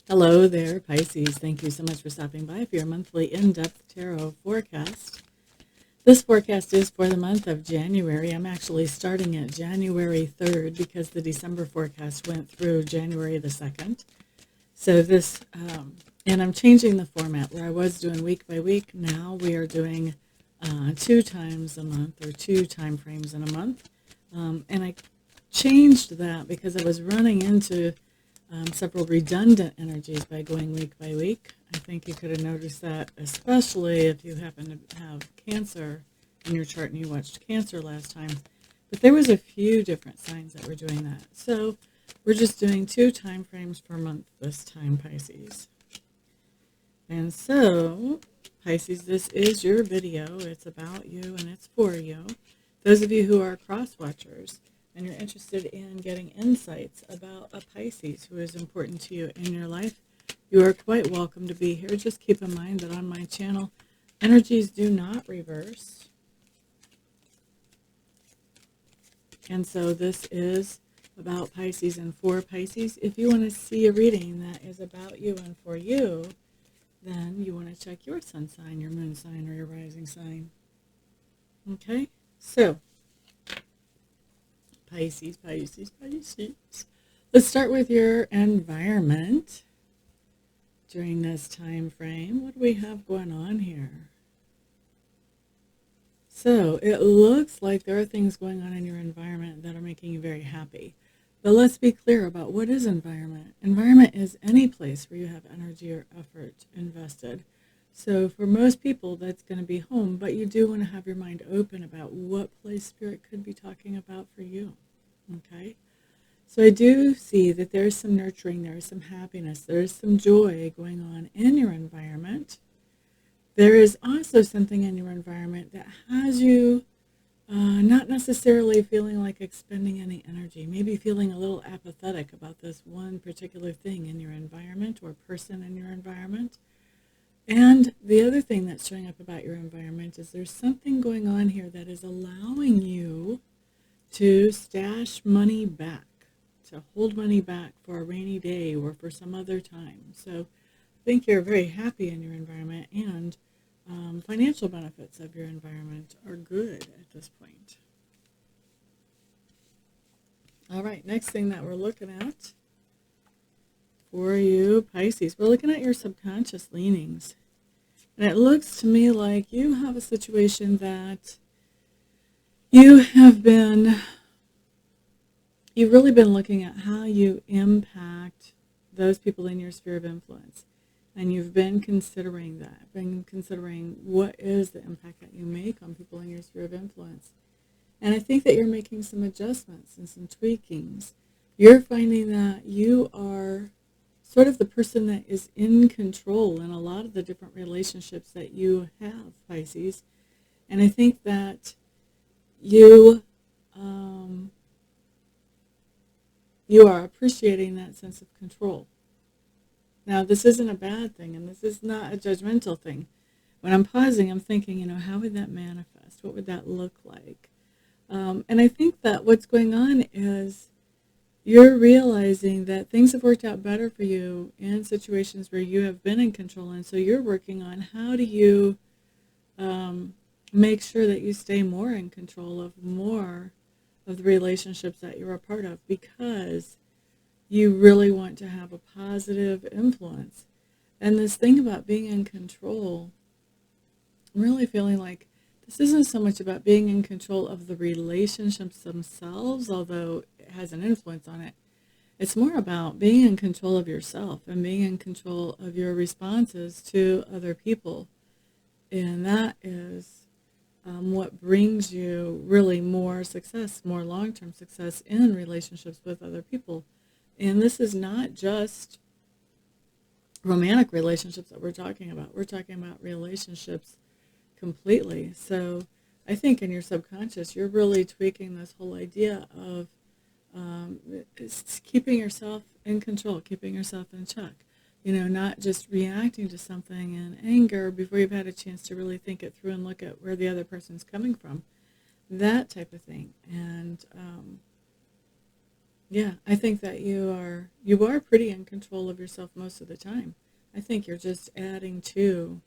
Hello there, Pisces. Thank you so much for stopping by for your monthly in-depth tarot forecast. This forecast is for the month of January. I'm actually starting at January 3rd because the December forecast went through January the 2nd. So and I'm changing the format where I was doing week by week. Now we are doing 2 times a month or 2 time frames in a month. And I changed that because I was running into several redundant energies by going week by week. I think you could have noticed that, especially if you happen to have Cancer in your chart and you watched Cancer last time. But there was a few different signs that were doing that. So we're just doing 2 time frames per month this time, Pisces. And so, Pisces, this is your video. It's about you and it's for you. Those of you who are cross-watchers, and you're interested in getting insights about a Pisces who is important to you in your life, you are quite welcome to be here. Just keep in mind that on my channel, energies do not reverse. And so this is about Pisces and for Pisces. If you want to see a reading that is about you and for you, then you want to check your sun sign, your moon sign, or your rising sign. Okay? So, Pisces. Let's start with your environment during this time frame. What do we have going on here? So it looks like there are things going on in your environment that are making you very happy. But let's be clear about what is environment. Environment is any place where you have energy or effort invested. So for most people, that's going to be home, but you do want to have your mind open about what place Spirit could be talking about for you, okay? So I do see that there's some nurturing, there's some happiness, there's some joy going on in your environment. There is also something in your environment that has you not necessarily feeling like expending any energy, maybe feeling a little apathetic about this one particular thing in your environment or person in your environment. And the other thing that's showing up about your environment is there's something going on here that is allowing you to stash money back, to hold money back for a rainy day or for some other time. So I think you're very happy in your environment, and financial benefits of your environment are good at this point. All right, next thing that we're looking at for you, Pisces, we're looking at your subconscious leanings. And it looks to me like you have a situation that you've really been looking at how you impact those people in your sphere of influence. And you've been considering what is the impact that you make on people in your sphere of influence. And I think that you're making some adjustments and some tweakings. You're finding that you are sort of the person that is in control in a lot of the different relationships that you have, Pisces. And I think that you are appreciating that sense of control. Now, this isn't a bad thing, and this is not a judgmental thing. When I'm pausing, I'm thinking, how would that manifest? What would that look like? And I think that what's going on is you're realizing that things have worked out better for you in situations where you have been in control, and so you're working on how do you make sure that you stay more in control of more of the relationships that you're a part of, because you really want to have a positive influence. And this thing about being in control, I'm really feeling like this isn't so much about being in control of the relationships themselves, although it has an influence on it. It's more about being in control of yourself and being in control of your responses to other people. And that is what brings you really more success, more long-term success in relationships with other people. And this is not just romantic relationships that we're talking about. We're talking about relationships completely. So I think in your subconscious, you're really tweaking this whole idea of keeping yourself in control, keeping yourself in check. Not just reacting to something in anger before you've had a chance to really think it through and look at where the other person's coming from. That type of thing. And Yeah, I think that you are pretty in control of yourself most of the time. I think you're just adding to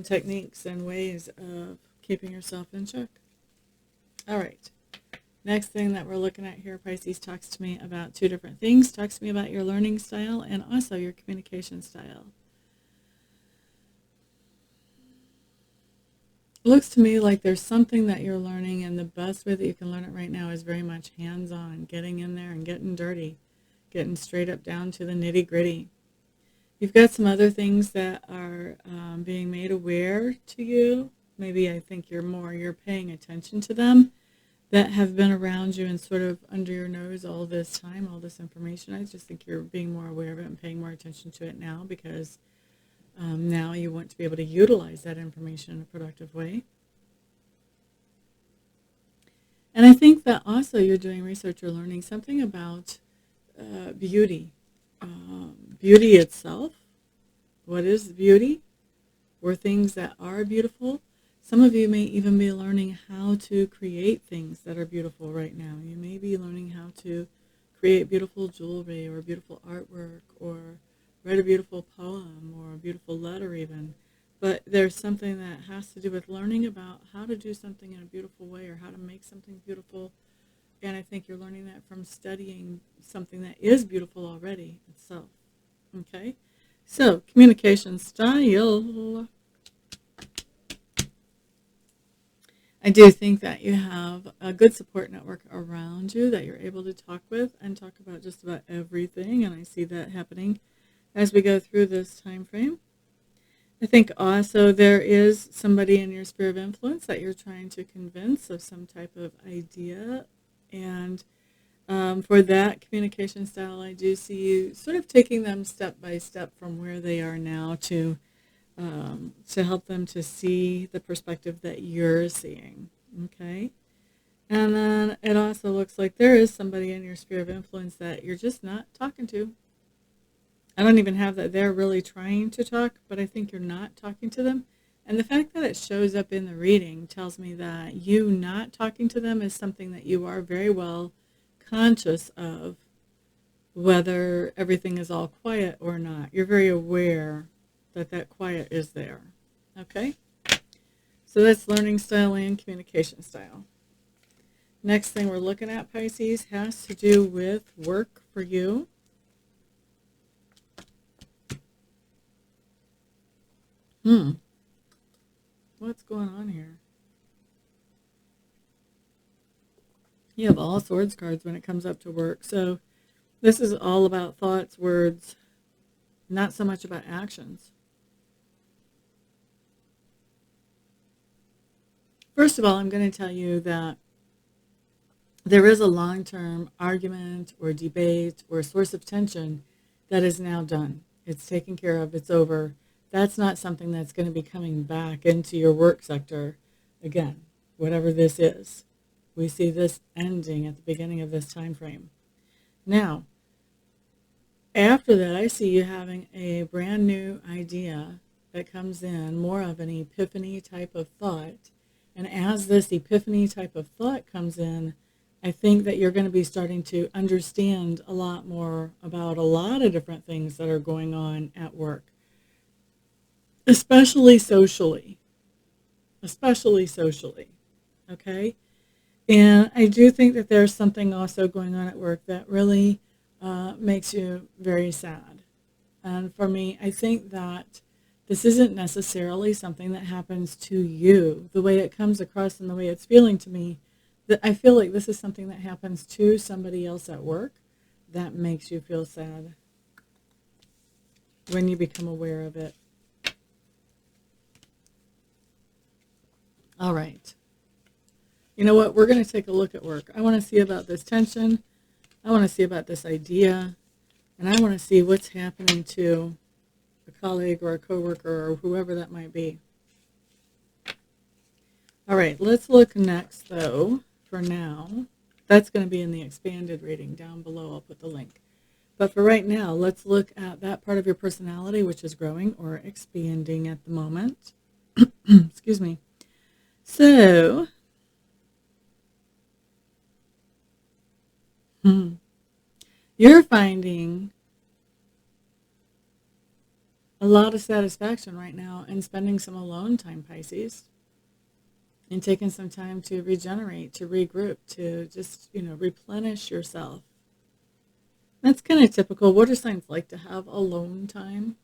techniques and ways of keeping yourself in check. All right. Next thing that we're looking at here, Pisces talks to me about two different things. Talks to me about your learning style and also your communication style. It looks to me like there's something that you're learning, and the best way that you can learn it right now is very much hands-on, getting in there and getting dirty, getting straight up down to the nitty-gritty. You've got some other things that are being made aware to you. Maybe I think you're paying attention to them that have been around you and sort of under your nose all this time, all this information. I just think you're being more aware of it and paying more attention to it now because now you want to be able to utilize that information in a productive way. And I think that also you're doing research or learning something about beauty. Beauty itself. What is beauty? Or things that are beautiful. Some of you may even be learning how to create things that are beautiful right now. You may be learning how to create beautiful jewelry or beautiful artwork or write a beautiful poem or a beautiful letter even. But there's something that has to do with learning about how to do something in a beautiful way or how to make something beautiful. And I think you're learning that from studying something that is beautiful already itself. Okay? So, communication style. I do think that you have a good support network around you that you're able to talk with and talk about just about everything. And I see that happening as we go through this time frame. I think also there is somebody in your sphere of influence that you're trying to convince of some type of idea. And for that communication style, I do see you sort of taking them step by step from where they are now to help them to see the perspective that you're seeing. Okay? And then it also looks like there is somebody in your sphere of influence that you're just not talking to. I don't even have that they're really trying to talk, but I think you're not talking to them. And the fact that it shows up in the reading tells me that you not talking to them is something that you are very well conscious of, whether everything is all quiet or not. You're very aware that that quiet is there. Okay? So that's learning style and communication style. Next thing we're looking at, Pisces, has to do with work for you. What's going on here? You have all swords cards when it comes up to work. So this is all about thoughts, words, not so much about actions. First of all, I'm going to tell you that there is a long-term argument or debate or source of tension that is now done. It's taken care of. It's over. That's not something that's going to be coming back into your work sector again, whatever this is. We see this ending at the beginning of this time frame. Now, after that, I see you having a brand new idea that comes in, more of an epiphany type of thought. And as this epiphany type of thought comes in, I think that you're going to be starting to understand a lot more about a lot of different things that are going on at work, especially socially. Especially socially. Okay? And I do think that there's something also going on at work that really makes you very sad. And for me, I think that this isn't necessarily something that happens to you. The way it comes across and the way it's feeling to me, that I feel like this is something that happens to somebody else at work that makes you feel sad when you become aware of it. All right. You know what? We're going to take a look at work. I want to see about this tension. I want to see about this idea. And I want to see what's happening to a colleague or a coworker or whoever that might be. All right, let's look next, though, for now. That's going to be in the expanded reading down below. I'll put the link. But for right now, let's look at that part of your personality which is growing or expanding at the moment. Excuse me. So, You're finding a lot of satisfaction right now in spending some alone time, Pisces, and taking some time to regenerate, to regroup, to just, replenish yourself. That's kind of typical. Water signs like to have alone time.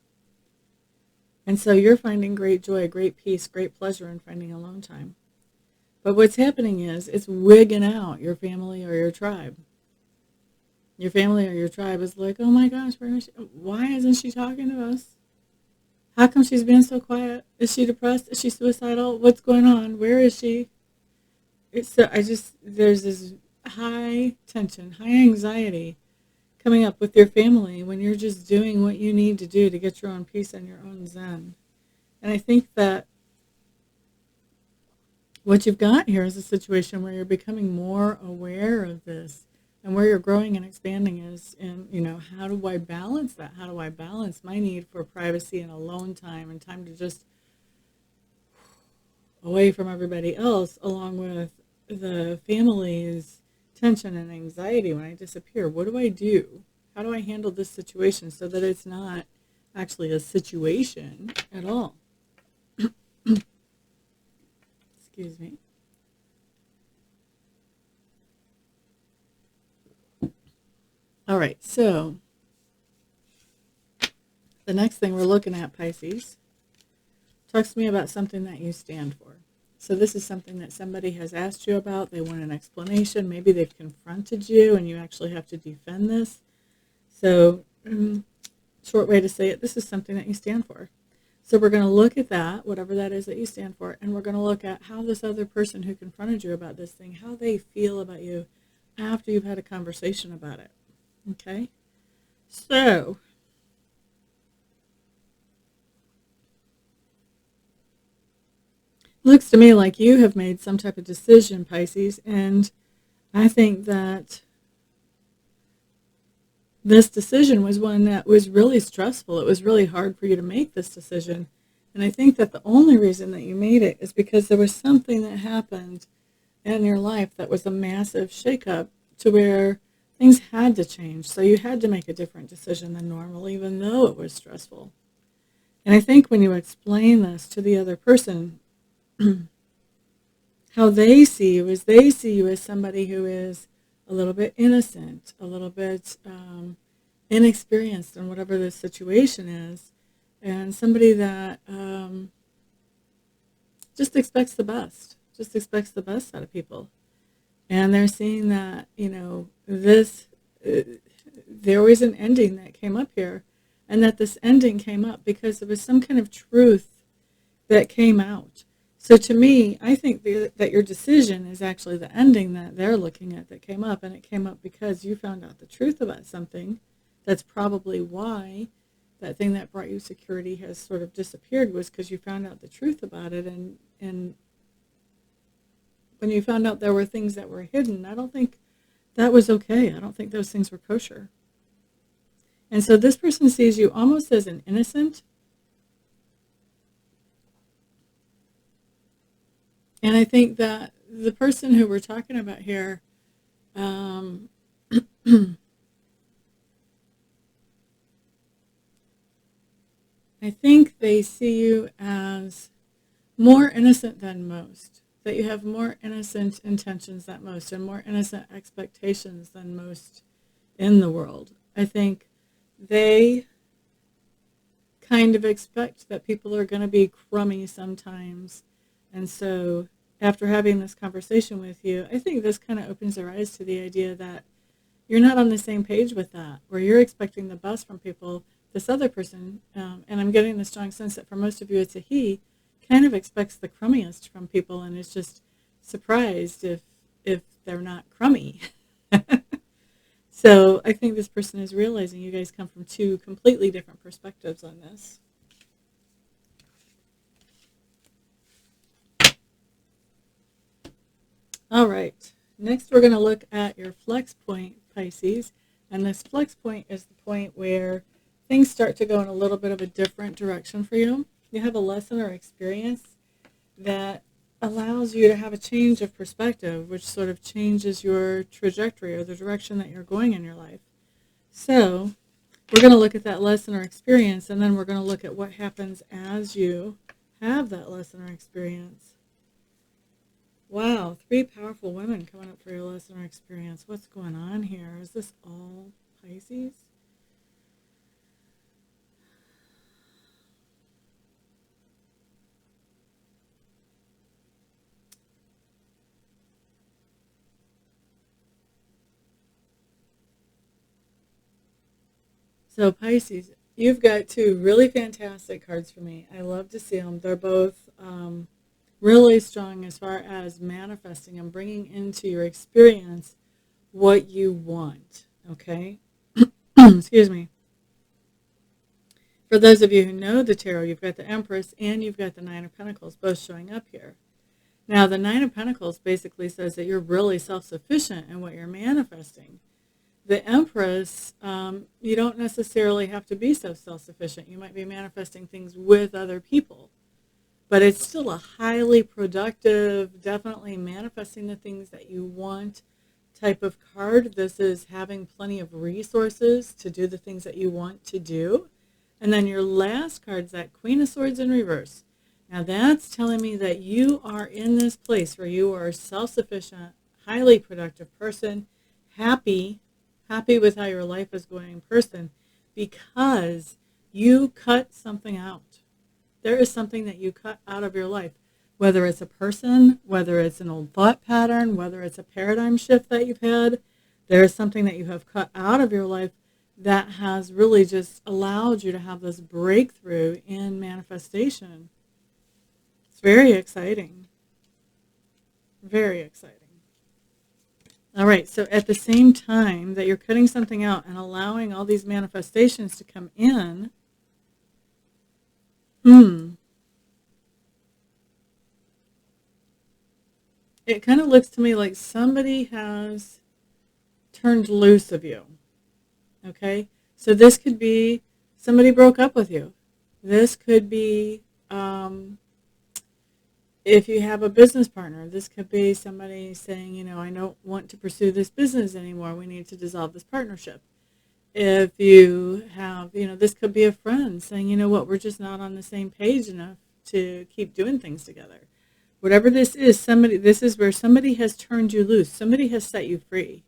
And so you're finding great joy, great peace, great pleasure in finding alone time. But what's happening is it's wigging out your family or your tribe. Your family or your tribe is like, oh my gosh, where is she? Why isn't she talking to us? How come she's being so quiet? Is she depressed? Is she suicidal? What's going on? Where is she? There's this high tension, high anxiety coming up with your family when you're just doing what you need to do to get your own peace and your own zen. And I think that what you've got here is a situation where you're becoming more aware of this, and where you're growing and expanding is in, how do I balance that? How do I balance my need for privacy and alone time and time to just away from everybody else, along with the family's tension and anxiety when I disappear? What do I do? How do I handle this situation so that it's not actually a situation at all? Excuse me. All right, so the next thing we're looking at, Pisces, talks to me about something that you stand for. So this is something that somebody has asked you about. They want an explanation. Maybe they've confronted you and you actually have to defend this. So, short way to say it, this is something that you stand for. So we're going to look at that, whatever that is that you stand for, and we're going to look at how this other person who confronted you about this thing, how they feel about you after you've had a conversation about it. Okay? So, looks to me like you have made some type of decision, Pisces, and I think that this decision was one that was really stressful. It was really hard for you to make this decision. And I think that the only reason that you made it is because there was something that happened in your life that was a massive shakeup to where things had to change. So you had to make a different decision than normal, even though it was stressful. And I think when you explain this to the other person, how they see you is they see you as somebody who is a little bit innocent, a little bit inexperienced in whatever the situation is, and somebody that just expects the best out of people. And they're seeing that, there was an ending that came up here, and that this ending came up because there was some kind of truth that came out. So to me, I think that your decision is actually the ending that they're looking at that came up, and it came up because you found out the truth about something. That's probably why that thing that brought you security has sort of disappeared, was because you found out the truth about it. And when you found out there were things that were hidden, I don't think that was okay. I don't think those things were kosher. And so this person sees you almost as an innocent. And I think that the person who we're talking about here, I think they see you as more innocent than most, that you have more innocent intentions than most and more innocent expectations than most in the world. I think they kind of expect that people are going to be crummy sometimes. And so after having this conversation with you, I think this kind of opens their eyes to the idea that you're not on the same page with that, where you're expecting the best from people. This other person, and I'm getting the strong sense that for most of you it's a he, kind of expects the crummiest from people and is just surprised if they're not crummy. So I think this person is realizing you guys come from two completely different perspectives on this. All right, next we're going to look at your flex point, Pisces, and this flex point is the point where things start to go in a little bit of a different direction for you. You have a lesson or experience that allows you to have a change of perspective, which sort of changes your trajectory or the direction that you're going in your life. So we're going to look at that lesson or experience, and then we're going to look at what happens as you have that lesson or experience. Wow, 3 powerful women coming up for your lesson or experience. What's going on here? Is this all Pisces? So Pisces, you've got 2 really fantastic cards for me. I love to see them. They're both really strong as far as manifesting and bringing into your experience what you want, okay? Excuse me. For those of you who know the tarot, you've got the Empress and you've got the Nine of Pentacles both showing up here. Now, the Nine of Pentacles basically says that you're really self-sufficient in what you're manifesting. The Empress, you don't necessarily have to be so self-sufficient. You might be manifesting things with other people, but it's still a highly productive, definitely manifesting the things that you want type of card. This is having plenty of resources to do the things that you want to do. And then your last card is that Queen of Swords in reverse. Now that's telling me that you are in this place where you are a self-sufficient, highly productive person, happy with how your life is going person, because you cut something out. There is something that you cut out of your life, whether it's a person, whether it's an old thought pattern, whether it's a paradigm shift that you've had. There is something that you have cut out of your life that has really just allowed you to have this breakthrough in manifestation. It's very exciting. Very exciting. All right, so at the same time that you're cutting something out and allowing all these manifestations to come in, it kind of looks to me like somebody has turned loose of you. Okay, so this could be somebody broke up with you. This could be, if you have a business partner, this could be somebody saying, I don't want to pursue this business anymore. We need to dissolve this partnership. If you have, this could be a friend saying, we're just not on the same page enough to keep doing things together. Whatever this is, this is where somebody has turned you loose. Somebody has set you free,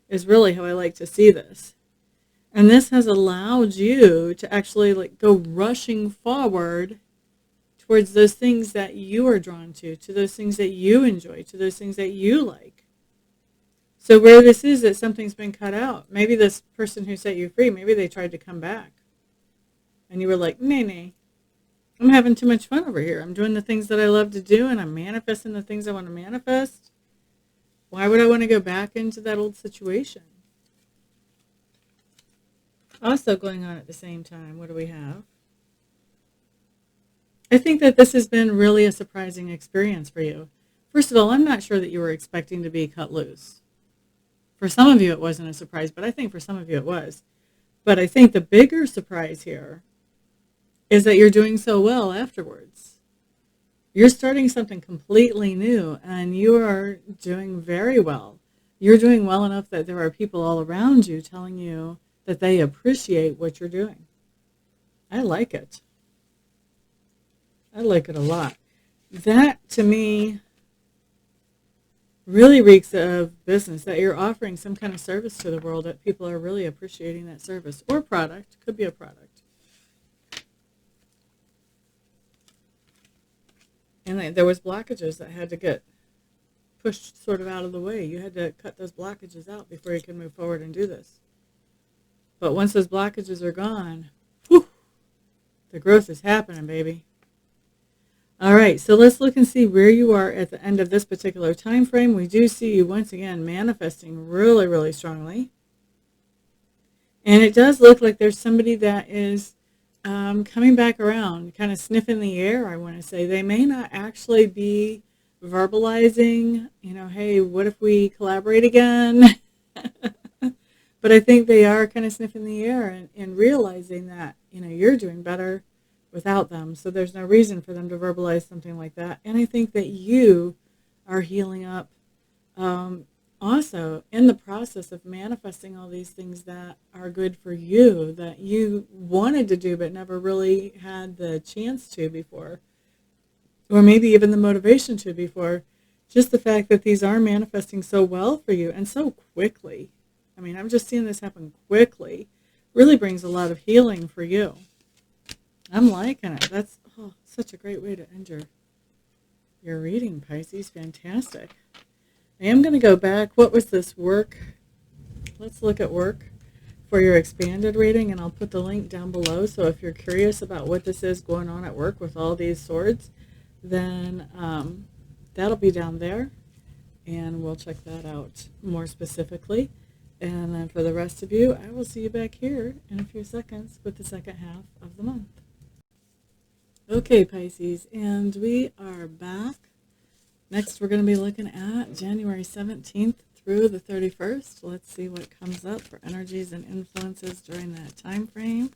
is really how I like to see this. And this has allowed you to actually go rushing forward towards those things that you are drawn to those things that you enjoy, to those things that you like. So where this is that something's been cut out, maybe this person who set you free, maybe they tried to come back. And you were like, nay, I'm having too much fun over here. I'm doing the things that I love to do, and I'm manifesting the things I want to manifest. Why would I want to go back into that old situation? Also going on at the same time, what do we have? I think that this has been really a surprising experience for you. First of all, I'm not sure that you were expecting to be cut loose. For some of you, it wasn't a surprise, but I think for some of you it was. But I think the bigger surprise here is that you're doing so well afterwards. You're starting something completely new, and you are doing very well. You're doing well enough that there are people all around you telling you that they appreciate what you're doing. I like it. I like it a lot. That, to me, really reeks of business, that you're offering some kind of service to the world, that people are really appreciating that service. Or product. Could be a product. And there was blockages that had to get pushed sort of out of the way. You had to cut those blockages out before you could move forward and do this. But once those blockages are gone, whew, the growth is happening, baby. All right, so let's look and see where you are at the end of this particular time frame. We do see you once again manifesting really, really strongly. And it does look like there's somebody that is coming back around, kind of sniffing the air, I want to say. They may not actually be verbalizing, hey, what if we collaborate again? But I think they are kind of sniffing the air and realizing that, you're doing better without them. So there's no reason for them to verbalize something like that. And I think that you are healing up also in the process of manifesting all these things that are good for you, that you wanted to do but never really had the chance to before, or maybe even the motivation to before, just the fact that these are manifesting so well for you and so quickly. I mean, I'm just seeing this happen quickly. Really brings a lot of healing for you. I'm liking it. That's such a great way to end your reading, Pisces. Fantastic. I am going to go back. What was this work? Let's look at work for your expanded reading, and I'll put the link down below. So if you're curious about what this is going on at work with all these swords, then that'll be down there, and we'll check that out more specifically. And then for the rest of you, I will see you back here in a few seconds with the second half of the month. Okay, Pisces, and we are back. Next, we're going to be looking at January 17th through the 31st. Let's see what comes up for energies and influences during that time frame.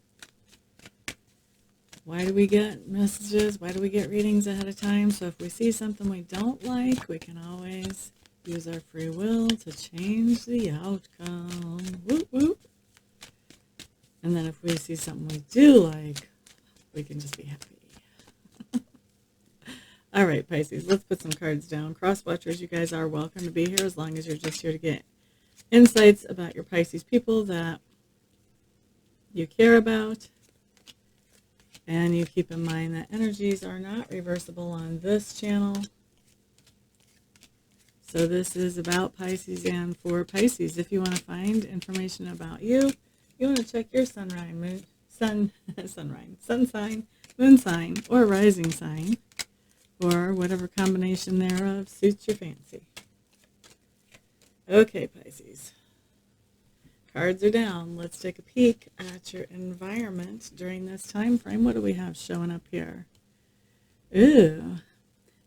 Why do we get messages? Why do we get readings ahead of time? So if we see something we don't like, we can always use our free will to change the outcome. Whoop, whoop. And then if we see something we do like, we can just be happy. All right, Pisces, let's put some cards down. Cross watchers, you guys are welcome to be here as long as you're just here to get insights about your Pisces people that you care about. And you keep in mind that energies are not reversible on this channel. So this is about Pisces and for Pisces. If you want to find information about you, you want to check your sun sign, moon sign, or rising sign, or whatever combination thereof suits your fancy. Okay, Pisces. Cards are down. Let's take a peek at your environment during this time frame. What do we have showing up here? Ooh.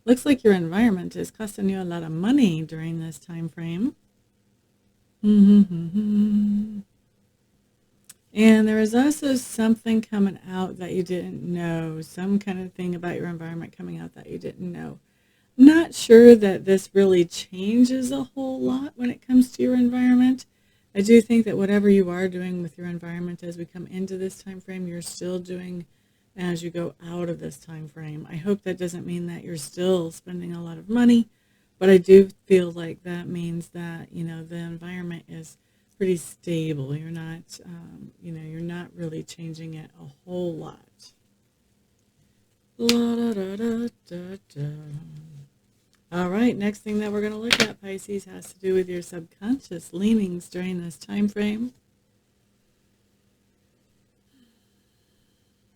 Looks like your environment is costing you a lot of money during this time frame. And there is also something coming out that you didn't know, some kind of thing about your environment coming out that you didn't know. Not sure that this really changes a whole lot when it comes to your environment. I do think that whatever you are doing with your environment as we come into this time frame, you're still doing as you go out of this time frame. I hope that doesn't mean that you're still spending a lot of money, but I do feel like that means that, you know, the environment is pretty stable. You're not, you're not really changing it a whole lot. La, da, da, da, da, da. All right, next thing that we're going to look at, Pisces, has to do with your subconscious leanings during this time frame.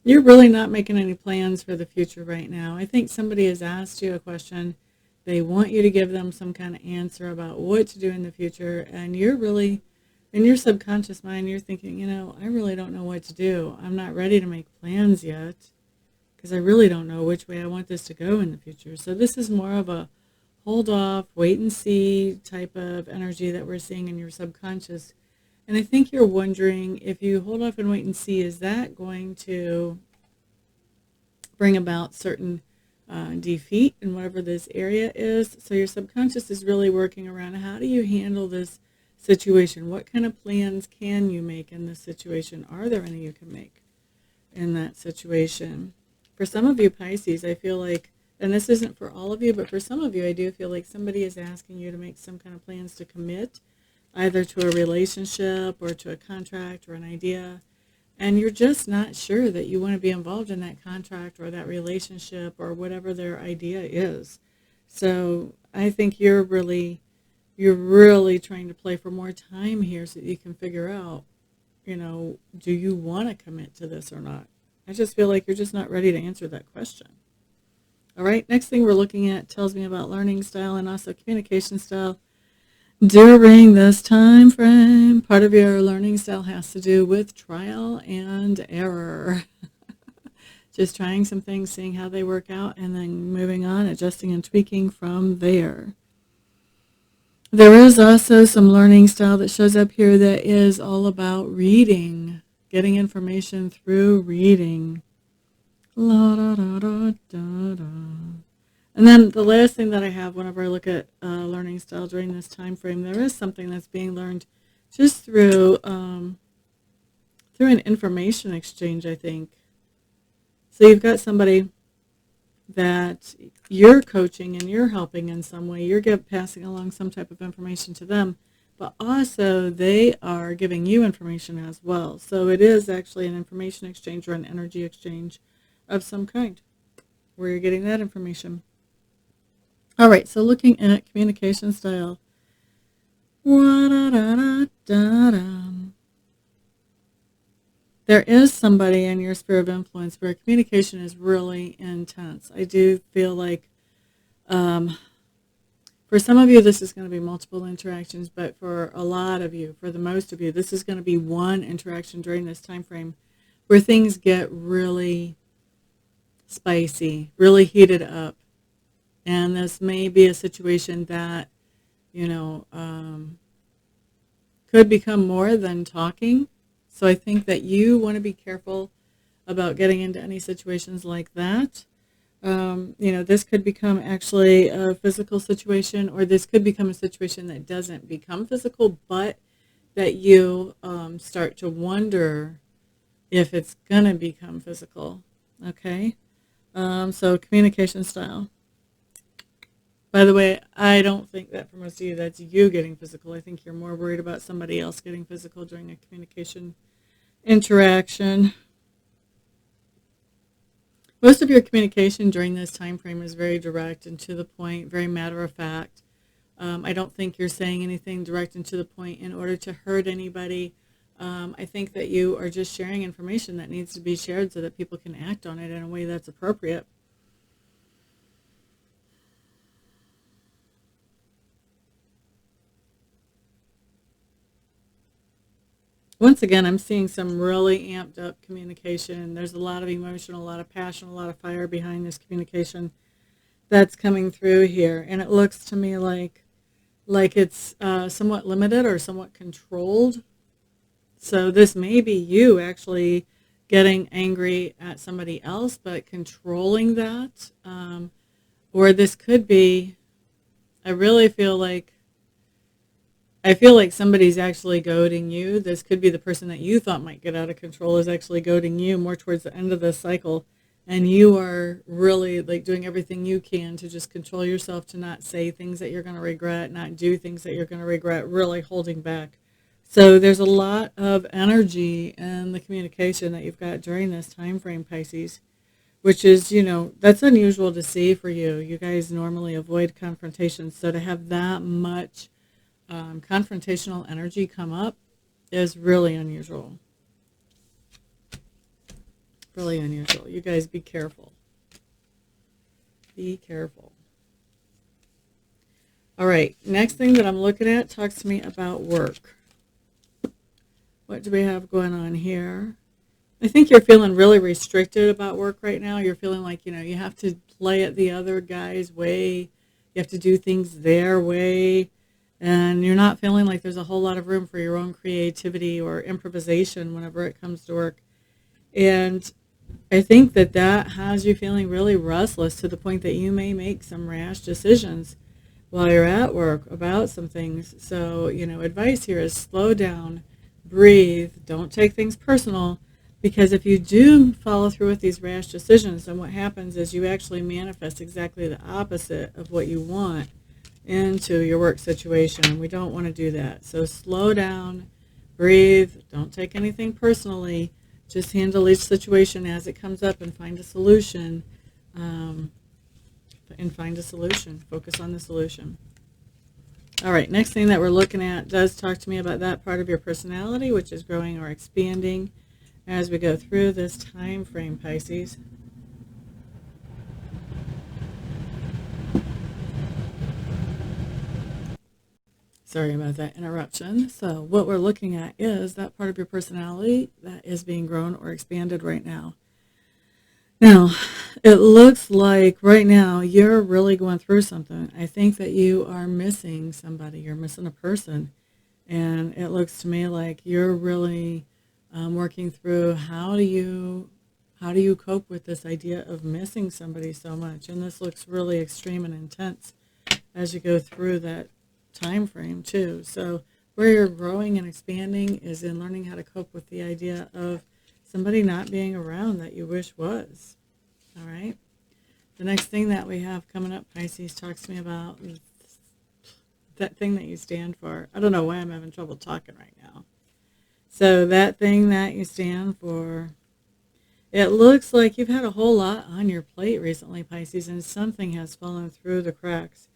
You're really not making any plans for the future right now. I think somebody has asked you a question. They want you to give them some kind of answer about what to do in the future, and you're really, in your subconscious mind, you're thinking, I really don't know what to do. I'm not ready to make plans yet because I really don't know which way I want this to go in the future. So this is more of a hold off, wait and see type of energy that we're seeing in your subconscious. And I think you're wondering, if you hold off and wait and see, is that going to bring about certain defeat in whatever this area is? So your subconscious is really working around, how do you handle this situation? What kind of plans can you make in this situation? Are there any you can make in that situation? For some of you, Pisces, I feel like, and this isn't for all of you, but for some of you, I do feel like somebody is asking you to make some kind of plans to commit, either to a relationship or to a contract or an idea, and you're just not sure that you want to be involved in that contract or that relationship or whatever their idea is. So I think you're really trying to play for more time here so that you can figure out, do you want to commit to this or not? I just feel like you're just not ready to answer that question. All right, next thing we're looking at tells me about learning style and also communication style. During this time frame, part of your learning style has to do with trial and error. Just trying some things, seeing how they work out, and then moving on, adjusting and tweaking from there. There is also some learning style that shows up here that is all about reading, getting information through reading. La, da, da, da, da, da. And then the last thing that I have whenever I look at learning style during this time frame, there is something that's being learned just through an information exchange, I think. So you've got somebody that you're coaching and you're helping in some way. You're passing along some type of information to them, but also they are giving you information as well. So it is actually an information exchange or an energy exchange of some kind where you're getting that information. All right, so looking at communication style. There is somebody in your sphere of influence where communication is really intense. I do feel like for some of you, this is going to be multiple interactions, but for a lot of you, for the most of you, this is going to be one interaction during this time frame where things get really spicy, really heated up. And this may be a situation that, could become more than talking. So I think that you want to be careful about getting into any situations like that. This could become actually a physical situation, or this could become a situation that doesn't become physical, but that you start to wonder if it's going to become physical. Okay? So communication style. By the way, I don't think that for most of you that's you getting physical. I think you're more worried about somebody else getting physical during a communication interaction. Most of your communication during this time frame is very direct and to the point, very matter of fact. I don't think you're saying anything direct and to the point in order to hurt anybody. I think that you are just sharing information that needs to be shared so that people can act on it in a way that's appropriate. Once again, I'm seeing some really amped up communication. There's a lot of emotion, a lot of passion, a lot of fire behind this communication that's coming through here. And it looks to me like it's somewhat limited or somewhat controlled. So this may be you actually getting angry at somebody else, but controlling that. Or this could be, I feel like somebody's actually goading you. This could be the person that you thought might get out of control is actually goading you more towards the end of this cycle. And you are really like doing everything you can to just control yourself to not say things that you're going to regret, not do things that you're going to regret, really holding back. So there's a lot of energy in the communication that you've got during this time frame, Pisces, which is, that's unusual to see for you. You guys normally avoid confrontations. So to have that much confrontational energy come up is really unusual. Really unusual. You guys be careful. Be careful. All right. Next thing that I'm looking at talks to me about work. What do we have going on here? I think you're feeling really restricted about work right now. You're feeling like, you have to play it the other guy's way. You have to do things their way. And you're not feeling like there's a whole lot of room for your own creativity or improvisation whenever it comes to work. And I think that has you feeling really restless to the point that you may make some rash decisions while you're at work about some things. So, advice here is slow down, breathe, don't take things personal, because if you do follow through with these rash decisions, then what happens is you actually manifest exactly the opposite of what you want into your work situation, and we don't want to do that. So slow down, breathe, don't take anything personally, just handle each situation as it comes up and find a solution. Focus on the solution. All right, next thing that we're looking at does talk to me about that part of your personality, which is growing or expanding as we go through this time frame, Pisces. Sorry about that interruption. So what we're looking at is that part of your personality that is being grown or expanded right now. Now, it looks like right now you're really going through something. I think that you are missing somebody. You're missing a person. And it looks to me like you're really working through how do you How do you cope with this idea of missing somebody so much? And this looks really extreme and intense as you go through that time frame too. So where you're growing and expanding is in learning how to cope with the idea of somebody not being around that you wish was. All right. The next thing that we have coming up, Pisces, talks to me about that thing that you stand for. I don't know why I'm having trouble talking right now. So that thing that you stand for, it looks like you've had a whole lot on your plate recently, Pisces, and something has fallen through the cracks.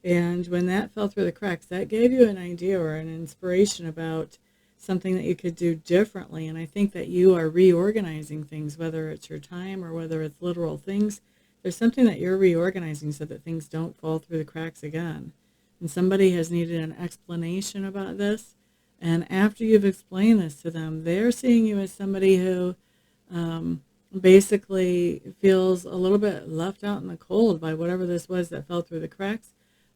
And when that fell through the cracks, that gave you an idea or an inspiration about something that you could do differently. And I think that you are reorganizing things, whether it's your time or whether it's literal things. There's something that you're reorganizing so that things don't fall through the cracks again. And somebody has needed an explanation about this. And after you've explained this to them, they're seeing you as somebody who basically feels a little bit left out in the cold by whatever this was that fell through the cracks.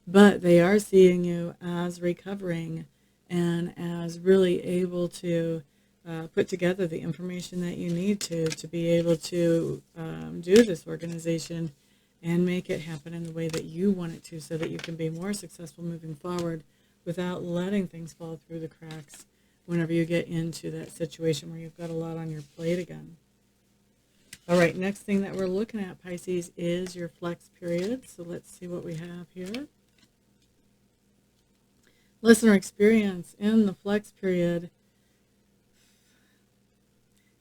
But they are seeing you as recovering and as really able to put together the information that you need to be able to do this organization and make it happen in the way that you want it to so that you can be more successful moving forward without letting things fall through the cracks whenever you get into that situation where you've got a lot on your plate again. All right, next thing that we're looking at, Pisces, is your flex period. So let's see what we have here. Listener experience in the flex period.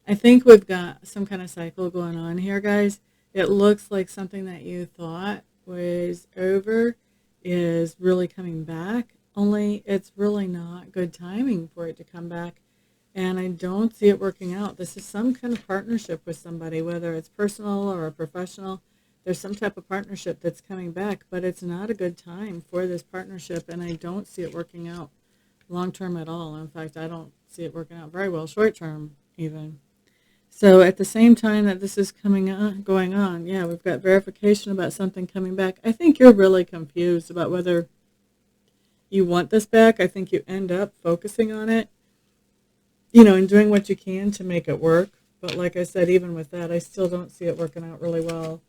I think we've got some kind of cycle going on here, guys. It looks like something that you thought was over is really coming back, only it's really not good timing for it to come back. And I don't see it working out. This is some kind of partnership with somebody, whether it's personal or a professional. There's some type of partnership that's coming back, but it's not a good time for this partnership, and I don't see it working out long term at all. In fact, I don't see it working out very well short term even. So at the same time that this is going on, yeah, we've got verification about something coming back. I think you're really confused about whether you want this back. I think you end up focusing on it, and doing what you can to make it work. But like I said, even with that, I still don't see it working out really well.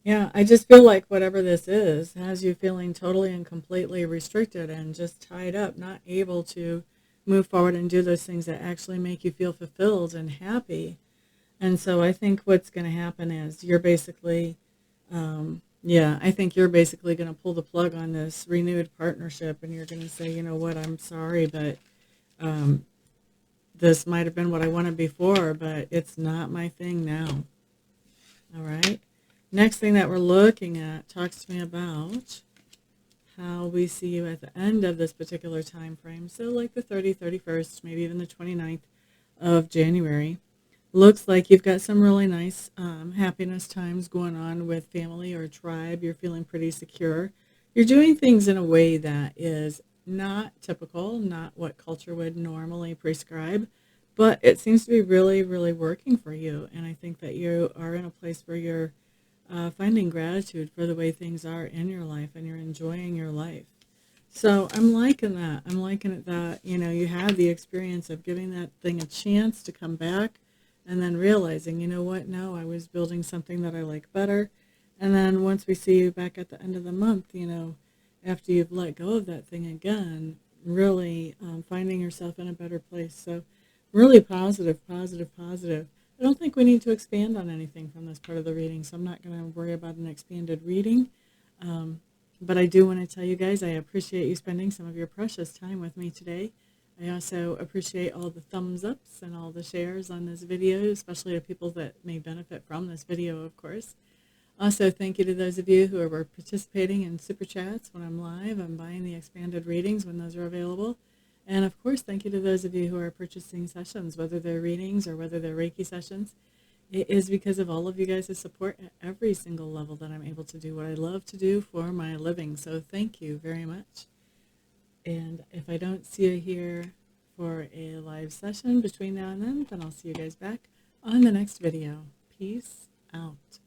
Yeah, I just feel like whatever this is has you feeling totally and completely restricted and just tied up, not able to move forward and do those things that actually make you feel fulfilled and happy. And so I think what's going to happen is you're basically, I think you're basically going to pull the plug on this renewed partnership, and you're going to say, you know what, I'm sorry, but this might have been what I wanted before, but it's not my thing now. All right. Next thing that we're looking at talks to me about how we see you at the end of this particular time frame. So like the 30th, 31st, maybe even the 29th of January. Looks like you've got some really nice happiness times going on with family or tribe. You're feeling pretty secure. You're doing things in a way that is not typical, not what culture would normally prescribe, but it seems to be really, really working for you. And I think that you are in a place where you're finding gratitude for the way things are in your life, and you're enjoying your life. So I'm liking that. I'm liking it that, you had the experience of giving that thing a chance to come back and then realizing, you know what, no, I was building something that I like better. And then once we see you back at the end of the month, after you've let go of that thing again, really finding yourself in a better place. So really positive, positive, positive. I don't think we need to expand on anything from this part of the reading, so I'm not going to worry about an expanded reading. But I do want to tell you guys I appreciate you spending some of your precious time with me today. I also appreciate all the thumbs ups and all the shares on this video, especially to people that may benefit from this video, of course. Also, thank you to those of you who are participating in Super Chats when I'm live. I'm buying the expanded readings when those are available. And, of course, thank you to those of you who are purchasing sessions, whether they're readings or whether they're Reiki sessions. It is because of all of you guys' support at every single level that I'm able to do what I love to do for my living. So thank you very much. And if I don't see you here for a live session between now and then I'll see you guys back on the next video. Peace out.